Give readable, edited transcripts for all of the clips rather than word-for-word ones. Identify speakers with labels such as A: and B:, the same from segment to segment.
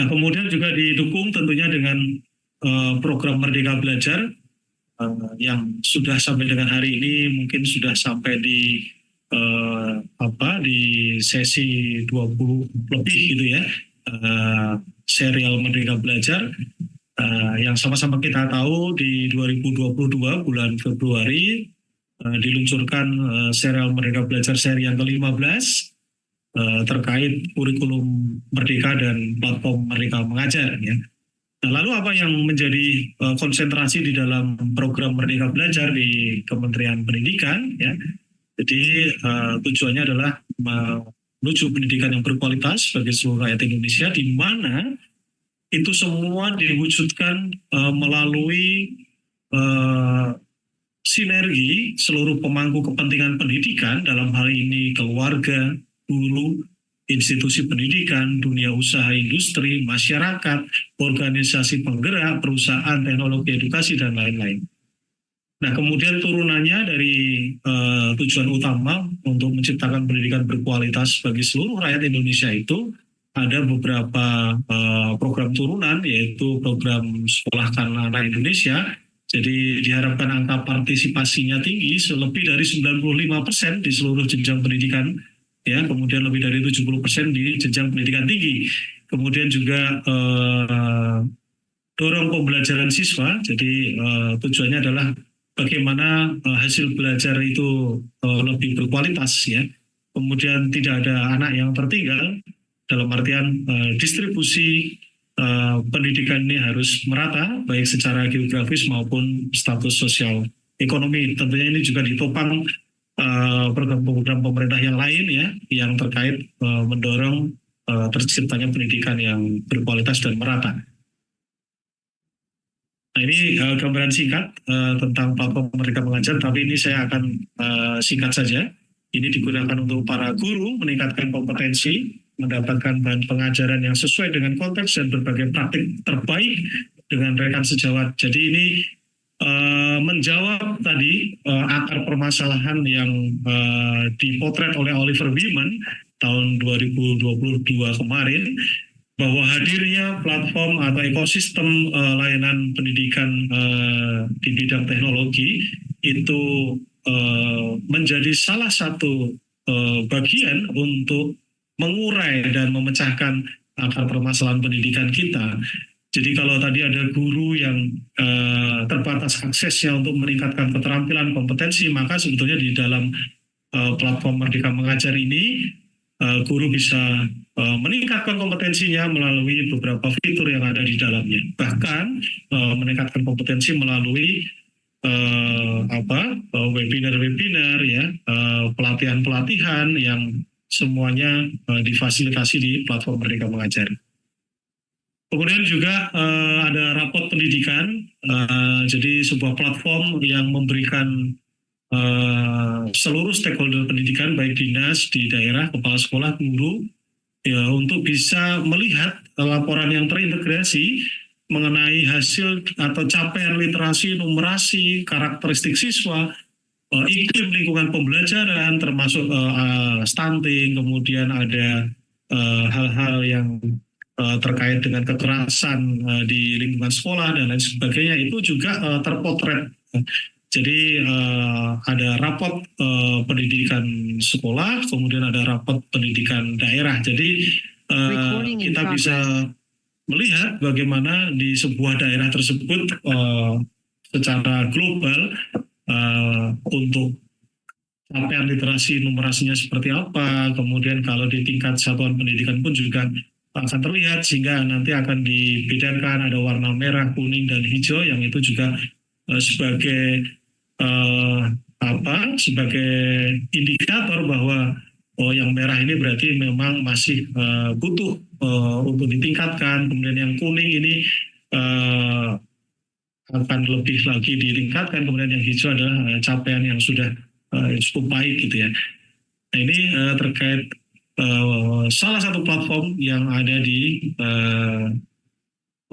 A: Nah, kemudian juga didukung tentunya dengan program Merdeka Belajar yang sudah sampai dengan hari ini mungkin sudah sampai di di sesi 20 lebih gitu ya, serial Merdeka Belajar yang sama-sama kita tahu di 2022 bulan Februari diluncurkan serial Merdeka Belajar seri yang ke-15 terkait kurikulum Merdeka dan platform Merdeka Mengajar ya. Nah, lalu apa yang menjadi konsentrasi di dalam program Merdeka Belajar di Kementerian Pendidikan ya. Jadi tujuannya adalah menuju pendidikan yang berkualitas bagi seluruh rakyat Indonesia, di mana itu semua diwujudkan melalui sinergi seluruh pemangku kepentingan pendidikan, dalam hal ini keluarga, guru, institusi pendidikan, dunia usaha, industri, masyarakat, organisasi penggerak, perusahaan, teknologi edukasi, dan lain-lain. Nah, kemudian turunannya dari tujuan utama untuk menciptakan pendidikan berkualitas bagi seluruh rakyat Indonesia itu ada beberapa program turunan, yaitu program Sekolahkan Anak Indonesia. Jadi diharapkan angka partisipasinya tinggi, lebih dari 95% di seluruh jenjang pendidikan, ya, kemudian lebih dari 70% di jenjang pendidikan tinggi. Kemudian juga dorong pembelajaran siswa, jadi tujuannya adalah bagaimana hasil belajar itu lebih berkualitas ya. Kemudian tidak ada anak yang tertinggal, dalam artian distribusi pendidikan ini harus merata, baik secara geografis maupun status sosial ekonomi. Tentunya ini juga ditopang program-program pemerintah yang lain ya, yang terkait mendorong terciptanya pendidikan yang berkualitas dan merata. Nah, ini gambaran singkat tentang platform Merdeka Mengajar, tapi ini saya akan singkat saja. Ini digunakan untuk para guru meningkatkan kompetensi, mendapatkan bahan pengajaran yang sesuai dengan konteks dan berbagai praktik terbaik dengan rekan sejawat. Jadi ini menjawab tadi akar permasalahan yang dipotret oleh Oliver Wyman tahun 2022 kemarin, bahwa hadirnya platform atau ekosistem layanan pendidikan di bidang teknologi itu menjadi salah satu bagian untuk mengurai dan memecahkan akar permasalahan pendidikan kita. Jadi kalau tadi ada guru yang terbatas aksesnya untuk meningkatkan keterampilan kompetensi, maka sebetulnya di dalam platform Merdeka Mengajar ini guru bisa meningkatkan kompetensinya melalui beberapa fitur yang ada di dalamnya. Bahkan meningkatkan kompetensi melalui webinar-webinar ya, pelatihan-pelatihan yang semuanya difasilitasi di platform Merdeka Mengajar. Kemudian juga ada rapot pendidikan, jadi sebuah platform yang memberikan seluruh stakeholder pendidikan, baik dinas di daerah, kepala sekolah, guru, ya, untuk bisa melihat laporan yang terintegrasi mengenai hasil atau capaian literasi, numerasi, karakteristik siswa, iklim lingkungan pembelajaran, termasuk stunting, kemudian ada hal-hal yang terkait dengan kekerasan di lingkungan sekolah dan lain sebagainya, itu juga terpotret. Jadi ada rapot pendidikan sekolah, kemudian ada rapot pendidikan daerah. Jadi kita bisa melihat bagaimana di sebuah daerah tersebut secara global untuk capaian literasi numerasinya seperti apa, kemudian kalau di tingkat satuan pendidikan pun juga akan terlihat, sehingga nanti akan dibedakan ada warna merah, kuning, dan hijau, yang itu juga sebagai sebagai indikator bahwa yang merah ini berarti memang masih butuh untuk ditingkatkan, kemudian yang kuning ini akan lebih lagi ditingkatkan, kemudian yang hijau adalah capaian yang sudah cukup baik gitu ya. Nah, ini terkait salah satu platform yang ada di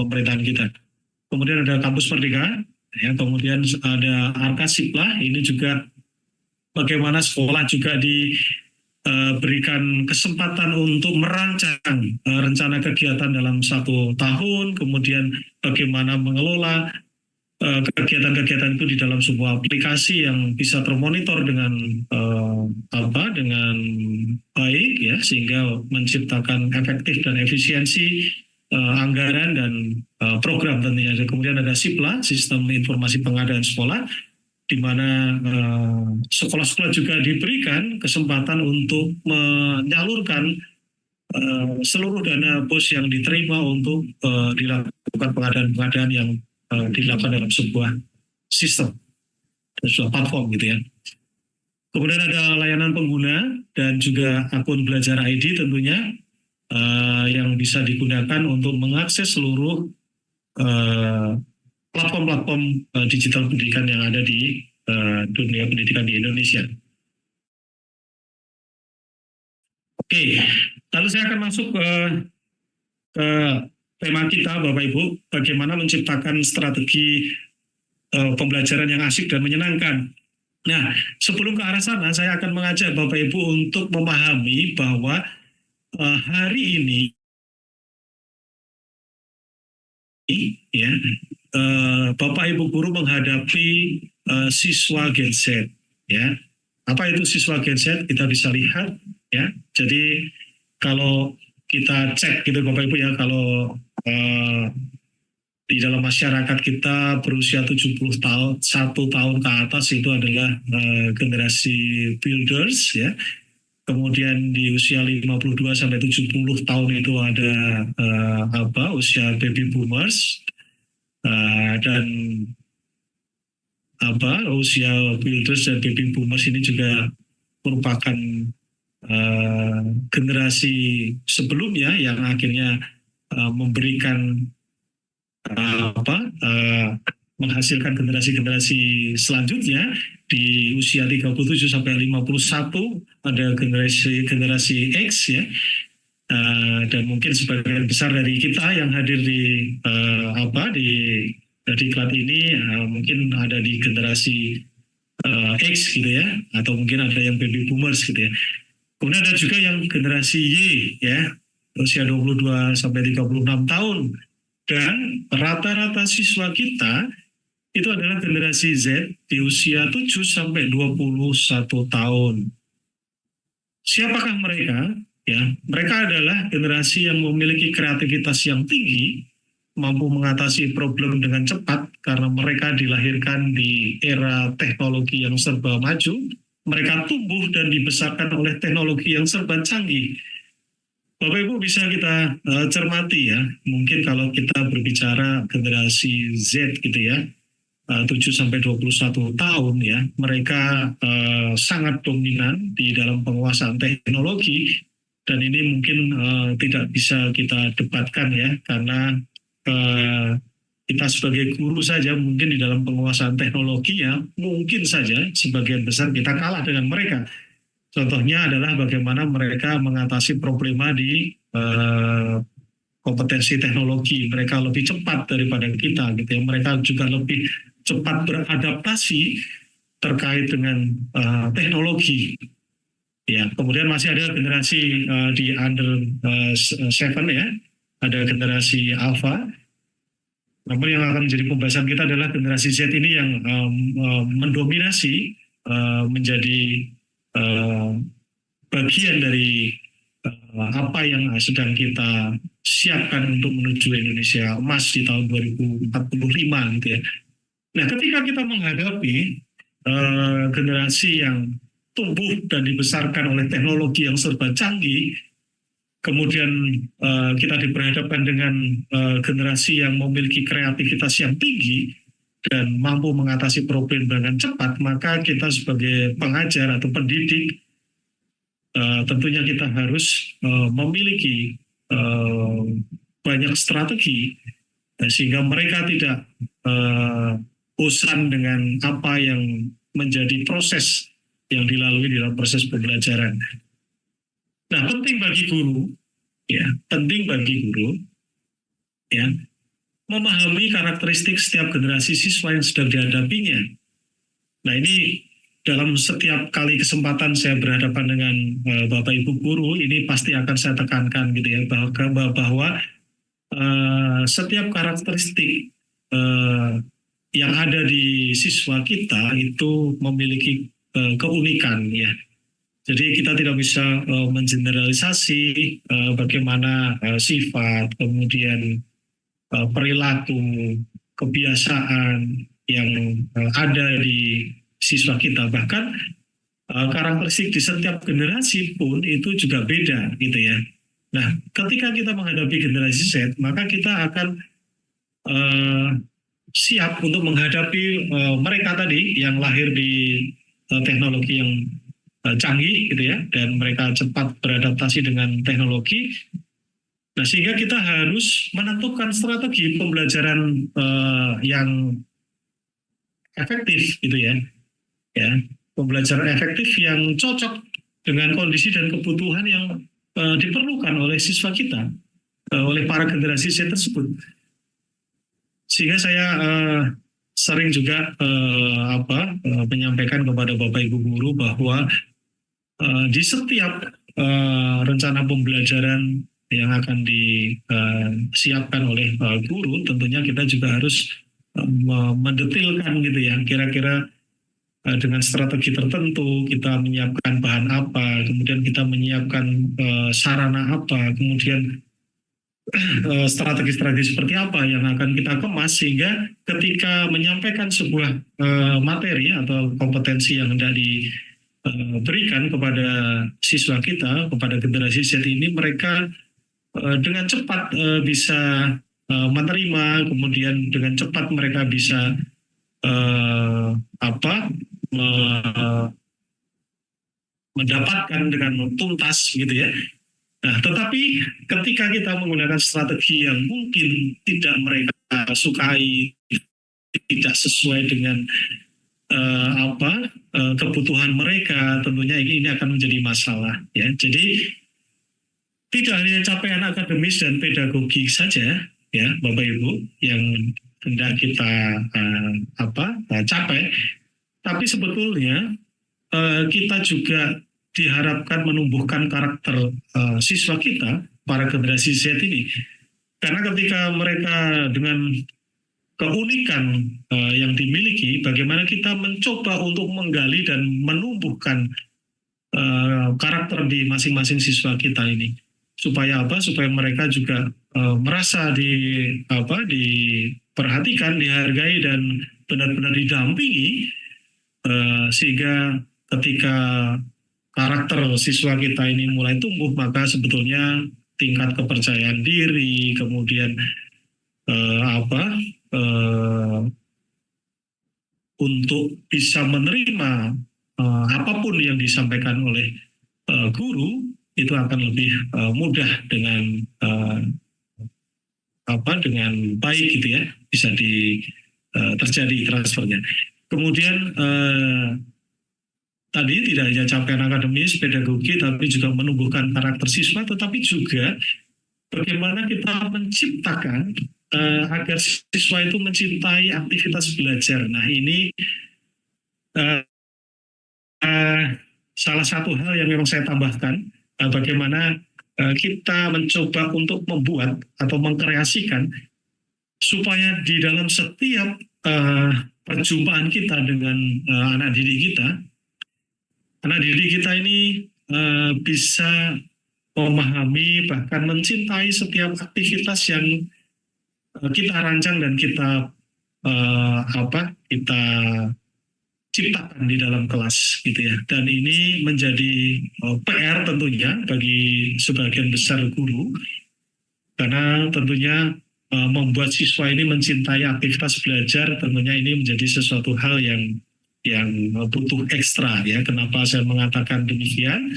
A: pemerintahan kita. Kemudian ada Kampus Merdeka, ya, kemudian ada Arkasiplah, ini juga bagaimana sekolah juga berikan kesempatan untuk merancang rencana kegiatan dalam 1 tahun, kemudian bagaimana mengelola kegiatan-kegiatan itu di dalam sebuah aplikasi yang bisa termonitor dengan dengan baik ya, sehingga menciptakan efektif dan efisiensi anggaran dan program tentunya. Kemudian ada SIPLA, Sistem Informasi Pengadaan Sekolah, di mana sekolah-sekolah juga diberikan kesempatan untuk menyalurkan seluruh dana BOS yang diterima untuk dilakukan pengadaan-pengadaan yang dilakukan dalam sebuah sistem, sebuah platform gitu ya. Kemudian ada layanan pengguna dan juga akun belajar ID tentunya yang bisa digunakan untuk mengakses seluruh platform-platform digital pendidikan yang ada di dunia pendidikan di Indonesia. Oke, lalu saya akan masuk ke tema kita, Bapak Ibu, bagaimana menciptakan strategi pembelajaran yang asik dan menyenangkan. Nah, sebelum ke arah sana, saya akan mengajak Bapak Ibu untuk memahami bahwa hari ini, ya, Bapak Ibu guru menghadapi siswa Gen Z, ya. Apa itu siswa Gen Z? Kita bisa lihat, ya. Jadi kalau kita cek gitu Bapak Ibu ya, kalau di dalam masyarakat kita berusia 70 tahun, 1 tahun ke atas itu adalah generasi builders ya. Kemudian di usia 52 sampai 70 tahun itu ada usia baby boomers, dan usia builders dan baby boomers ini juga merupakan generasi sebelumnya yang akhirnya memberikan menghasilkan generasi-generasi selanjutnya di usia 37 sampai 51 ada generasi X ya, dan mungkin sebagian besar dari kita yang hadir di diklat ini mungkin ada di generasi X gitu ya, atau mungkin ada yang baby boomers gitu ya. Kemudian ada juga yang generasi Y ya, usia 22 sampai 36 tahun. Dan rata-rata siswa kita itu adalah generasi Z di usia 7 sampai 21 tahun. Siapakah mereka? Ya, mereka adalah generasi yang memiliki kreativitas yang tinggi, mampu mengatasi problem dengan cepat karena mereka dilahirkan di era teknologi yang serba maju. Mereka tumbuh dan dibesarkan oleh teknologi yang serba canggih. Bapak Ibu bisa kita cermati ya, mungkin kalau kita berbicara generasi Z gitu ya, 7 sampai 21 tahun ya, mereka sangat dominan di dalam penguasaan teknologi, dan ini mungkin tidak bisa kita debatkan ya, karena kita sebagai guru saja mungkin di dalam penguasaan teknologi ya, mungkin saja sebagian besar kita kalah dengan mereka. Contohnya adalah bagaimana mereka mengatasi problema di kompetensi teknologi. Mereka lebih cepat daripada kita, gitu ya. Mereka juga lebih cepat beradaptasi terkait dengan teknologi. Ya, kemudian masih ada generasi di under 7 ya, ada generasi Alpha. Namun yang akan menjadi pembahasan kita adalah generasi Z ini yang mendominasi, menjadi bagian dari apa yang sedang kita siapkan untuk menuju Indonesia emas di tahun 2045 gitu ya. Nah, ketika kita menghadapi generasi yang tumbuh dan dibesarkan oleh teknologi yang serba canggih, kemudian kita diperhadapkan dengan generasi yang memiliki kreativitas yang tinggi dan mampu mengatasi problem dengan cepat, maka kita sebagai pengajar atau pendidik tentunya kita harus memiliki banyak strategi sehingga mereka tidak bosan dengan apa yang menjadi proses yang dilalui dalam proses pembelajaran. Nah, penting bagi guru ya, memahami karakteristik setiap generasi siswa yang sedang dihadapinya. Nah, ini dalam setiap kali kesempatan saya berhadapan dengan Bapak Ibu guru, ini pasti akan saya tekankan gitu ya, bahwa setiap karakteristik yang ada di siswa kita itu memiliki keunikan ya. Jadi kita tidak bisa mengeneralisasi bagaimana sifat, kemudian perilaku, kebiasaan yang ada di siswa kita. Bahkan karakteristik di setiap generasi pun itu juga beda gitu ya. Nah, ketika kita menghadapi generasi Z, maka kita akan siap untuk menghadapi mereka tadi yang lahir di teknologi yang canggih gitu ya, dan mereka cepat beradaptasi dengan teknologi. Nah, sehingga kita harus menentukan strategi pembelajaran yang efektif gitu ya, pembelajaran efektif yang cocok dengan kondisi dan kebutuhan yang diperlukan oleh siswa kita, oleh para generasi Z tersebut. Sehingga saya sering juga menyampaikan kepada Bapak Ibu guru bahwa di setiap rencana pembelajaran yang akan disiapkan oleh guru, tentunya kita juga harus mendetilkan gitu ya, kira-kira dengan strategi tertentu kita menyiapkan bahan apa, kemudian kita menyiapkan sarana apa, kemudian strategi-strategi seperti apa yang akan kita kemas, sehingga ketika menyampaikan sebuah materi atau kompetensi yang hendak diberikan kepada siswa kita, kepada generasi Z ini, mereka dengan cepat bisa menerima, kemudian dengan cepat mereka bisa mendapatkan dengan tuntas gitu ya. Nah, tetapi ketika kita menggunakan strategi yang mungkin tidak mereka sukai, tidak sesuai dengan kebutuhan mereka, tentunya ini akan menjadi masalah ya. Jadi tidak hanya capaian akademis dan pedagogi saja ya Bapak Ibu yang hendak kita capai, tapi sebetulnya kita juga diharapkan menumbuhkan karakter siswa kita, para generasi Z ini, karena ketika mereka dengan keunikan yang dimiliki, bagaimana kita mencoba untuk menggali dan menumbuhkan karakter di masing-masing siswa kita ini, supaya supaya mereka juga merasa diperhatikan, dihargai, dan benar-benar didampingi, sehingga ketika karakter siswa kita ini mulai tumbuh, maka sebetulnya tingkat kepercayaan diri, kemudian untuk bisa menerima apapun yang disampaikan oleh guru itu akan lebih mudah dengan baik gitu ya, bisa terjadi transfernya. Kemudian tadi tidak hanya capaian akademis, pedagogi, tapi juga menumbuhkan karakter siswa, tetapi juga bagaimana kita menciptakan agar siswa itu mencintai aktivitas belajar. Nah, ini salah satu hal yang memang saya tambahkan, bagaimana kita mencoba untuk membuat atau mengkreasikan supaya di dalam setiap perjumpaan kita dengan anak didik kita ini bisa memahami, bahkan mencintai setiap aktivitas yang kita rancang dan kita ciptakan di dalam kelas gitu ya. Dan ini menjadi PR tentunya bagi sebagian besar guru, karena tentunya membuat siswa ini mencintai aktivitas belajar, tentunya ini menjadi sesuatu hal yang butuh ekstra ya. Kenapa saya mengatakan demikian?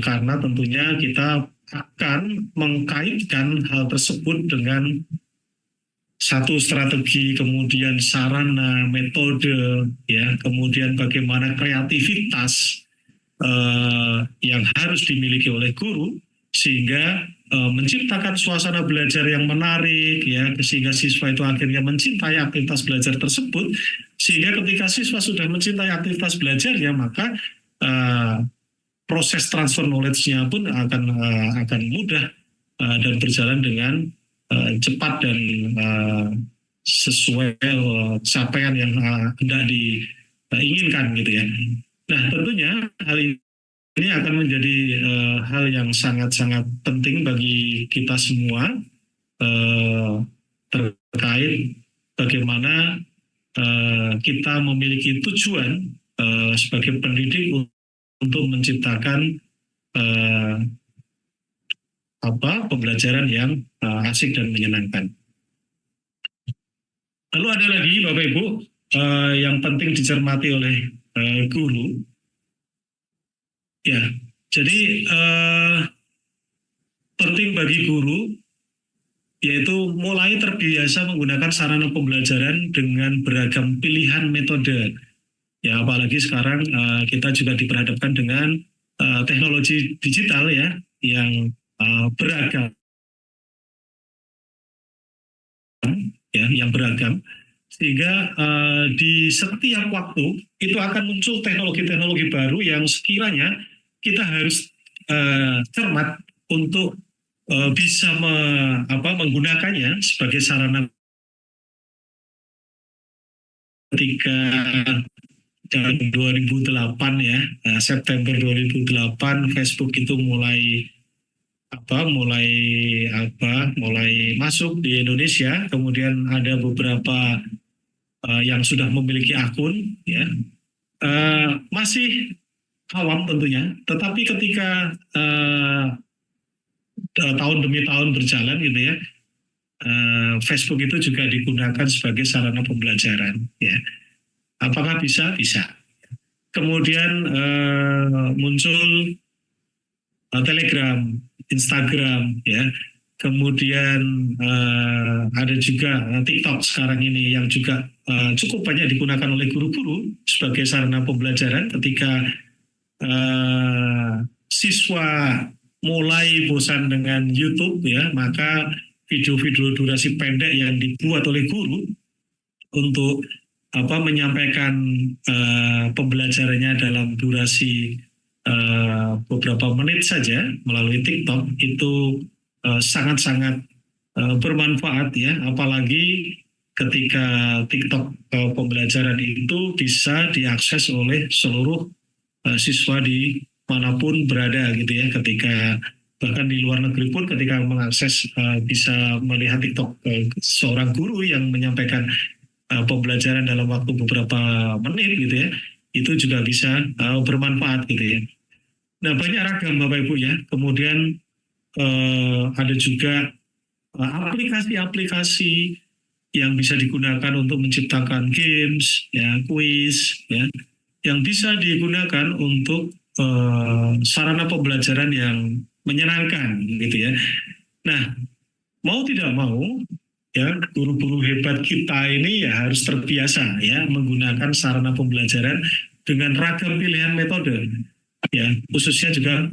A: Karena tentunya kita akan mengkaitkan hal tersebut dengan satu strategi, kemudian sarana, metode, ya, kemudian bagaimana kreativitas yang harus dimiliki oleh guru, sehingga menciptakan suasana belajar yang menarik, ya, sehingga siswa itu akhirnya mencintai aktivitas belajar tersebut, Sehingga ketika siswa sudah mencintai aktivitas belajarnya, maka uh, proses transfer knowledge-nya pun akan mudah dan berjalan dengan cepat dan sesuai capaian yang hendak diinginkan gitu ya. Nah tentunya hal ini akan menjadi hal yang sangat-sangat penting bagi kita semua terkait bagaimana kita memiliki tujuan sebagai pendidik untuk menciptakan pembelajaran yang asik dan menyenangkan. Lalu ada lagi Bapak Ibu yang penting dicermati oleh guru. Ya, jadi penting bagi guru yaitu mulai terbiasa menggunakan sarana pembelajaran dengan beragam pilihan metode. Ya, apalagi sekarang kita juga diperhadapkan dengan teknologi digital ya yang beragam, ya, yang beragam, sehingga di setiap waktu itu akan muncul teknologi-teknologi baru yang sekiranya kita harus cermat untuk bisa menggunakannya sebagai sarana. Ketika tahun 2008 ya, September 2008 Facebook itu mulai masuk di Indonesia, kemudian ada beberapa yang sudah memiliki akun ya, masih awam tentunya, tetapi ketika tahun demi tahun berjalan gitu ya, Facebook itu juga digunakan sebagai sarana pembelajaran ya. Apakah bisa? Bisa. Kemudian muncul Telegram, Instagram ya. Kemudian ada juga TikTok sekarang ini yang juga cukup banyak digunakan oleh guru-guru sebagai sarana pembelajaran ketika siswa mulai bosan dengan YouTube ya, maka video-video durasi pendek yang dibuat oleh guru untuk menyampaikan pembelajarannya dalam durasi beberapa menit saja melalui TikTok itu sangat-sangat bermanfaat ya, apalagi ketika TikTok pembelajaran itu bisa diakses oleh seluruh siswa di manapun berada gitu ya, ketika bahkan di luar negeri pun ketika mengakses bisa melihat TikTok seorang guru yang menyampaikan pembelajaran dalam waktu beberapa menit gitu ya, itu juga bisa bermanfaat gitu ya. Nah banyak ragam Bapak Ibu ya. Kemudian ada juga aplikasi-aplikasi yang bisa digunakan untuk menciptakan games, ya, quiz, ya, yang bisa digunakan untuk sarana pembelajaran yang menyenangkan gitu ya. Nah mau tidak mau ya guru-guru hebat kita ini ya harus terbiasa ya menggunakan sarana pembelajaran dengan ragam pilihan metode ya, khususnya juga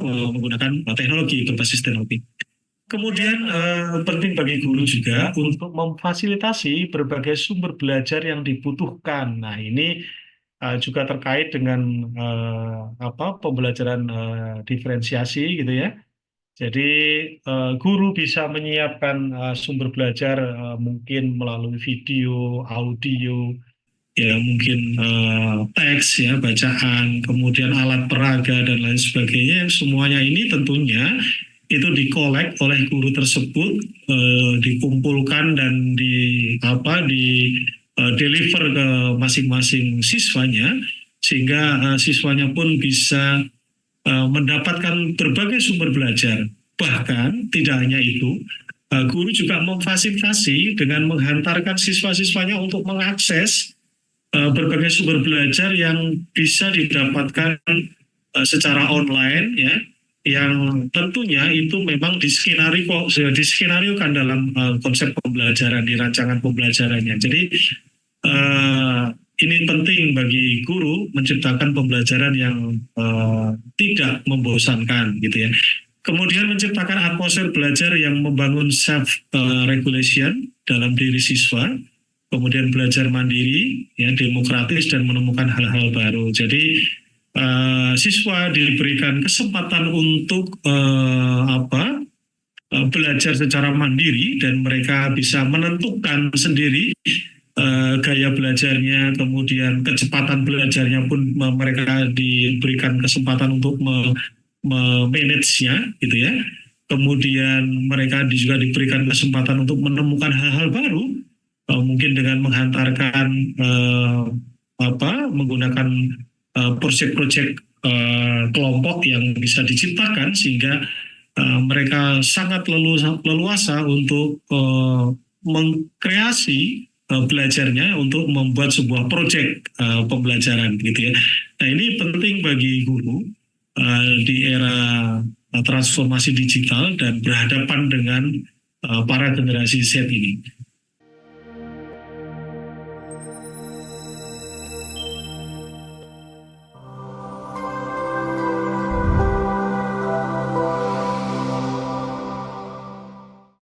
A: menggunakan teknologi berbasis teknologi. Kemudian penting bagi guru juga untuk memfasilitasi berbagai sumber belajar yang dibutuhkan. Nah ini juga terkait dengan pembelajaran diferensiasi gitu ya. Jadi guru bisa menyiapkan sumber belajar mungkin melalui video, audio, ya mungkin teks ya, bacaan, kemudian alat peraga dan lain sebagainya. Semuanya ini tentunya itu dikolek oleh guru tersebut, dikumpulkan dan deliver ke masing-masing siswanya, sehingga siswanya pun bisa mendapatkan berbagai sumber belajar. Bahkan tidak hanya itu, guru juga memfasilitasi dengan menghantarkan siswa-siswanya untuk mengakses berbagai sumber belajar yang bisa didapatkan secara online ya, yang tentunya itu memang diskenariokan dalam konsep pembelajaran di rancangan pembelajarannya. Jadi ini penting bagi guru menciptakan pembelajaran yang tidak membosankan gitu ya. Kemudian menciptakan atmosfer belajar yang membangun self regulation dalam diri siswa. kemudian belajar mandiri, ya demokratis dan menemukan hal-hal baru. Jadi siswa diberikan kesempatan untuk belajar secara mandiri dan mereka bisa menentukan sendiri gaya belajarnya, kemudian kecepatan belajarnya pun mereka diberikan kesempatan untuk memanage-nya, gitu ya. Kemudian mereka juga diberikan kesempatan untuk menemukan hal-hal baru, mungkin dengan menghantarkan menggunakan proyek-proyek kelompok yang bisa diciptakan sehingga mereka sangat leluasa untuk mengkreasi belajarnya untuk membuat sebuah proyek pembelajaran, gitu ya. Nah, ini penting bagi guru di era transformasi digital dan berhadapan dengan para generasi Z ini.